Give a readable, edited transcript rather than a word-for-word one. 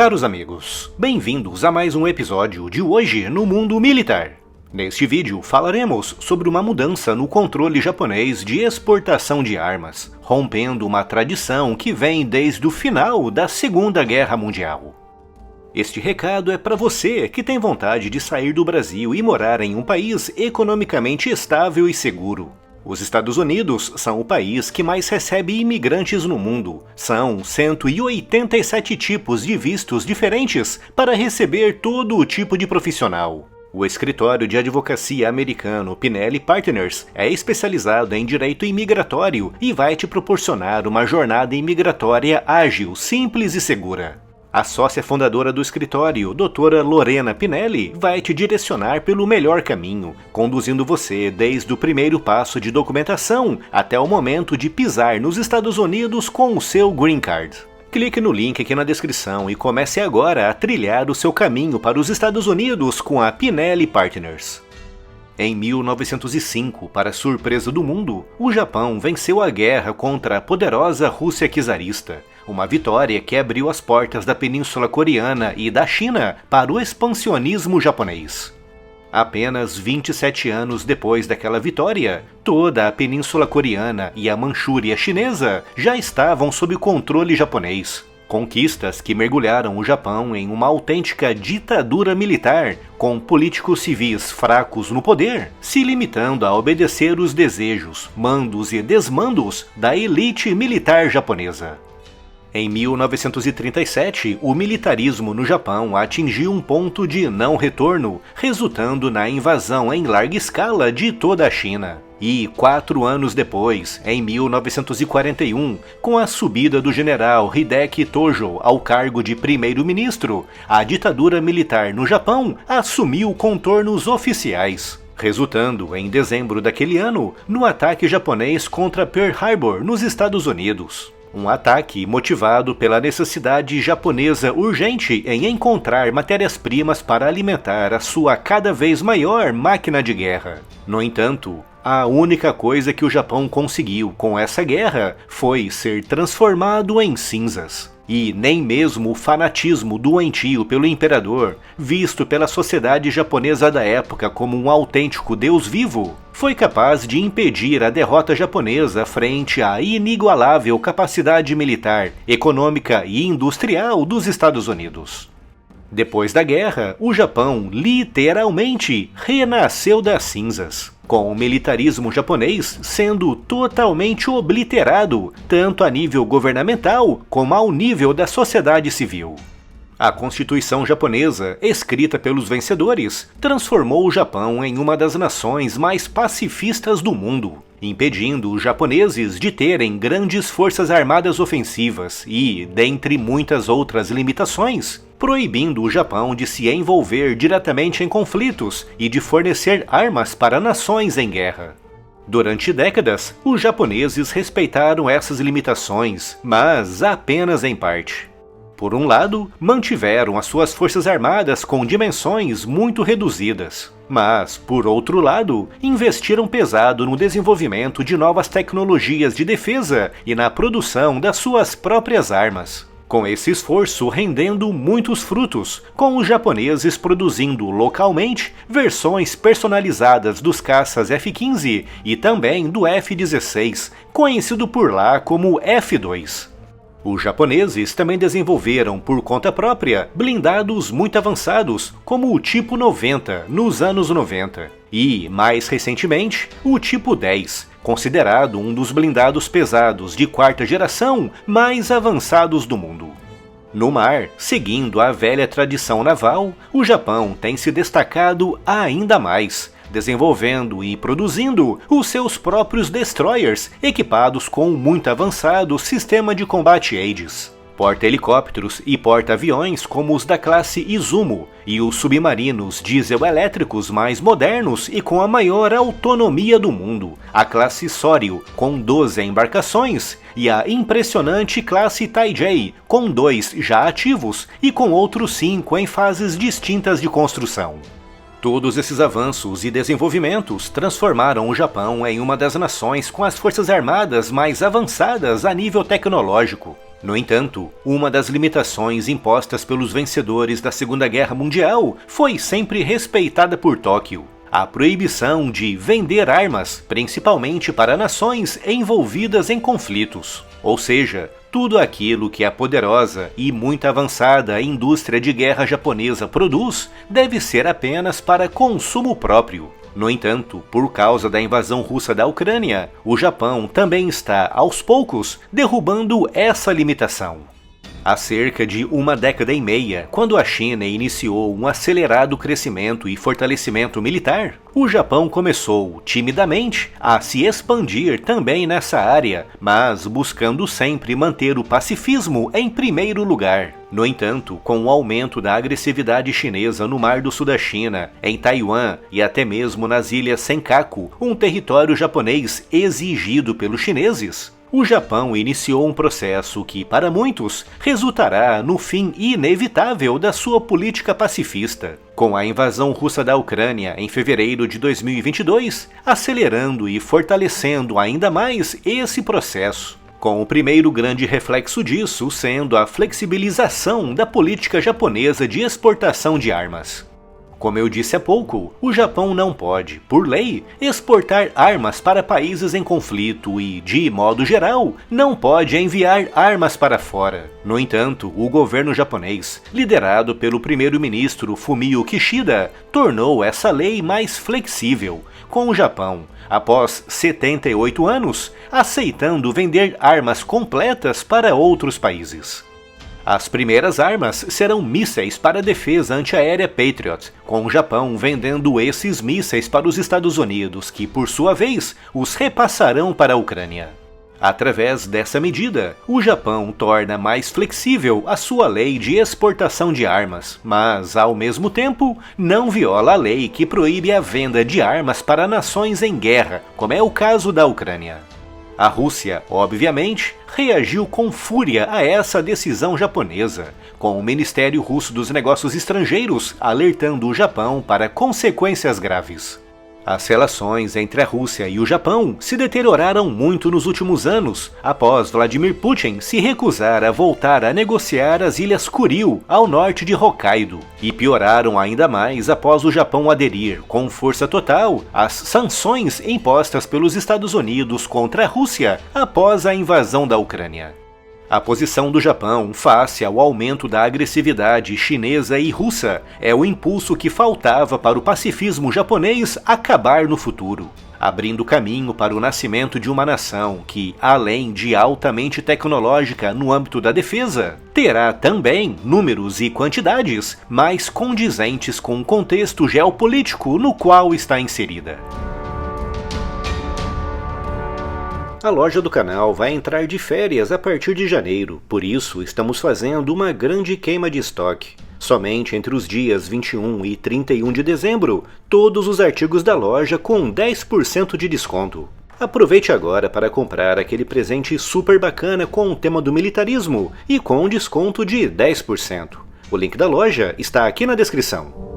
Caros amigos, bem-vindos a mais um episódio de Hoje no Mundo Militar. Neste vídeo falaremos sobre uma mudança no controle japonês de exportação de armas, rompendo uma tradição que vem desde o final da Segunda Guerra Mundial. Este recado é para você que tem vontade de sair do Brasil e morar em um país economicamente estável e seguro. Os Estados Unidos são o país que mais recebe imigrantes no mundo. São 187 tipos de vistos diferentes para receber todo o tipo de profissional. O escritório de advocacia americano Pinelli Partners é especializado em direito imigratório e vai te proporcionar uma jornada imigratória ágil, simples e segura. A sócia fundadora do escritório, doutora Lorena Pinelli, vai te direcionar pelo melhor caminho, conduzindo você desde o primeiro passo de documentação até o momento de pisar nos Estados Unidos com o seu Green Card. Clique no link aqui na descrição e comece agora a trilhar o seu caminho para os Estados Unidos com a Pinelli Partners. Em 1905, para surpresa do mundo, o Japão venceu a guerra contra a poderosa Rússia czarista, uma vitória que abriu as portas da Península Coreana e da China para o expansionismo japonês. Apenas 27 anos depois daquela vitória, toda a Península Coreana e a Manchúria chinesa já estavam sob controle japonês. Conquistas que mergulharam o Japão em uma autêntica ditadura militar, com políticos civis fracos no poder, se limitando a obedecer os desejos, mandos e desmandos da elite militar japonesa. Em 1937, o militarismo no Japão atingiu um ponto de não retorno, resultando na invasão em larga escala de toda a China. E 4 anos depois, em 1941, com a subida do general Hideki Tojo ao cargo de primeiro-ministro, a ditadura militar no Japão assumiu contornos oficiais, resultando, em dezembro daquele ano, no ataque japonês contra Pearl Harbor, nos Estados Unidos. Um ataque motivado pela necessidade japonesa urgente em encontrar matérias-primas para alimentar a sua cada vez maior máquina de guerra. No entanto, a única coisa que o Japão conseguiu com essa guerra foi ser transformado em cinzas. E nem mesmo o fanatismo doentio pelo imperador, visto pela sociedade japonesa da época como um autêntico deus vivo, foi capaz de impedir a derrota japonesa frente à inigualável capacidade militar, econômica e industrial dos Estados Unidos. Depois da guerra, o Japão literalmente renasceu das cinzas, com o militarismo japonês sendo totalmente obliterado, tanto a nível governamental como ao nível da sociedade civil. A Constituição japonesa, escrita pelos vencedores, transformou o Japão em uma das nações mais pacifistas do mundo, impedindo os japoneses de terem grandes forças armadas ofensivas e, dentre muitas outras limitações, proibindo o Japão de se envolver diretamente em conflitos e de fornecer armas para nações em guerra. Durante décadas, os japoneses respeitaram essas limitações, mas apenas em parte. Por um lado, mantiveram as suas forças armadas com dimensões muito reduzidas, mas, por outro lado, investiram pesado no desenvolvimento de novas tecnologias de defesa e na produção das suas próprias armas. Com esse esforço rendendo muitos frutos, com os japoneses produzindo localmente versões personalizadas dos caças F-15 e também do F-16, conhecido por lá como F-2. Os japoneses também desenvolveram por conta própria blindados muito avançados, como o Tipo 90 nos anos 90, e, mais recentemente, o Tipo 10, considerado um dos blindados pesados de quarta geração mais avançados do mundo. No mar, seguindo a velha tradição naval, o Japão tem se destacado ainda mais, desenvolvendo e produzindo os seus próprios destroyers equipados com um muito avançado sistema de combate Aegis, porta-helicópteros e porta-aviões como os da classe Izumo e os submarinos diesel-elétricos mais modernos e com a maior autonomia do mundo, a classe Soryu, com 12 embarcações, e a impressionante classe Taijei, com 2 já ativos e com outros 5 em fases distintas de construção. Todos esses avanços e desenvolvimentos transformaram o Japão em uma das nações com as forças armadas mais avançadas a nível tecnológico. No entanto, uma das limitações impostas pelos vencedores da Segunda Guerra Mundial foi sempre respeitada por Tóquio: a proibição de vender armas, principalmente para nações envolvidas em conflitos. Ou seja, tudo aquilo que a poderosa e muito avançada indústria de guerra japonesa produz deve ser apenas para consumo próprio. No entanto, por causa da invasão russa da Ucrânia, o Japão também está, aos poucos, derrubando essa limitação. Há cerca de uma década e meia, quando a China iniciou um acelerado crescimento e fortalecimento militar, o Japão começou, timidamente, a se expandir também nessa área, mas buscando sempre manter o pacifismo em primeiro lugar. No entanto, com o aumento da agressividade chinesa no Mar do Sul da China, em Taiwan e até mesmo nas Ilhas Senkaku, um território japonês exigido pelos chineses, o Japão iniciou um processo que, para muitos, resultará no fim inevitável da sua política pacifista, com a invasão russa da Ucrânia em fevereiro de 2022, acelerando e fortalecendo ainda mais esse processo, com o primeiro grande reflexo disso sendo a flexibilização da política japonesa de exportação de armas. Como eu disse há pouco, o Japão não pode, por lei, exportar armas para países em conflito e, de modo geral, não pode enviar armas para fora. No entanto, o governo japonês, liderado pelo primeiro-ministro Fumio Kishida, tornou essa lei mais flexível, com o Japão, após 78 anos, aceitando vender armas completas para outros países. As primeiras armas serão mísseis para a defesa antiaérea Patriot, com o Japão vendendo esses mísseis para os Estados Unidos, que por sua vez os repassarão para a Ucrânia. Através dessa medida, o Japão torna mais flexível a sua lei de exportação de armas, mas, ao mesmo tempo, não viola a lei que proíbe a venda de armas para nações em guerra, como é o caso da Ucrânia. A Rússia, obviamente, reagiu com fúria a essa decisão japonesa, com o Ministério Russo dos Negócios Estrangeiros alertando o Japão para consequências graves. As relações entre a Rússia e o Japão se deterioraram muito nos últimos anos, após Vladimir Putin se recusar a voltar a negociar as Ilhas Kuril, ao norte de Hokkaido, e pioraram ainda mais após o Japão aderir, com força total, às sanções impostas pelos Estados Unidos contra a Rússia após a invasão da Ucrânia. A posição do Japão face ao aumento da agressividade chinesa e russa é o impulso que faltava para o pacifismo japonês acabar no futuro, abrindo caminho para o nascimento de uma nação que, além de altamente tecnológica no âmbito da defesa, terá também números e quantidades mais condizentes com o contexto geopolítico no qual está inserida. A loja do canal vai entrar de férias a partir de janeiro, por isso estamos fazendo uma grande queima de estoque. Somente entre os dias 21 e 31 de dezembro, todos os artigos da loja com 10% de desconto. Aproveite agora para comprar aquele presente super bacana com o tema do militarismo e com desconto de 10%. O link da loja está aqui na descrição.